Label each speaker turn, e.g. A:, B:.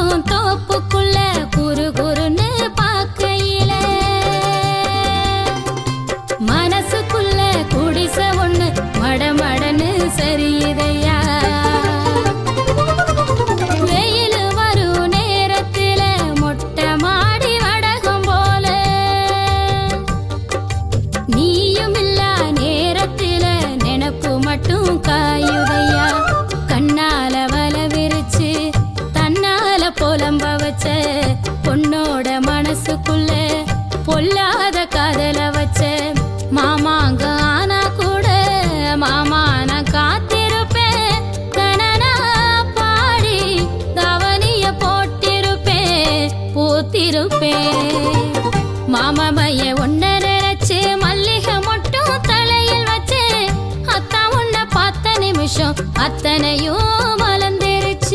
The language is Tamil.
A: மட்டும் தோப்புக்குள்ள குறு குறுன்னு பார்க்கையில மனசுக்குள்ள குடிச ஒண்ணு மடமடன்னு சரியுதையா. வெயில் வரும் நேரத்தில மொட்டை மாடி வடகம் போல நீயும் இல்லா நேரத்தில நினப்பு மட்டும் காயுதையா. கண்ணால வல விரிச்சு தன்னால புலம்ப வச்ச பொண்ணோட மனசுக்குள்ள பொல்லாத காதல வச்ச மாமாங்க ஆனா கூட மாமா நான் காத்திருப்பேன். கணனா பாடி கவனிய போட்டிருப்பேன் பூத்திருப்பேன். மாமா மைய ஒன்ன நினைச்சு மல்லிகை மட்டும் தலையில் வச்சு அத்தா உன்னை பார்த்த நிமிஷம் அத்தனையும்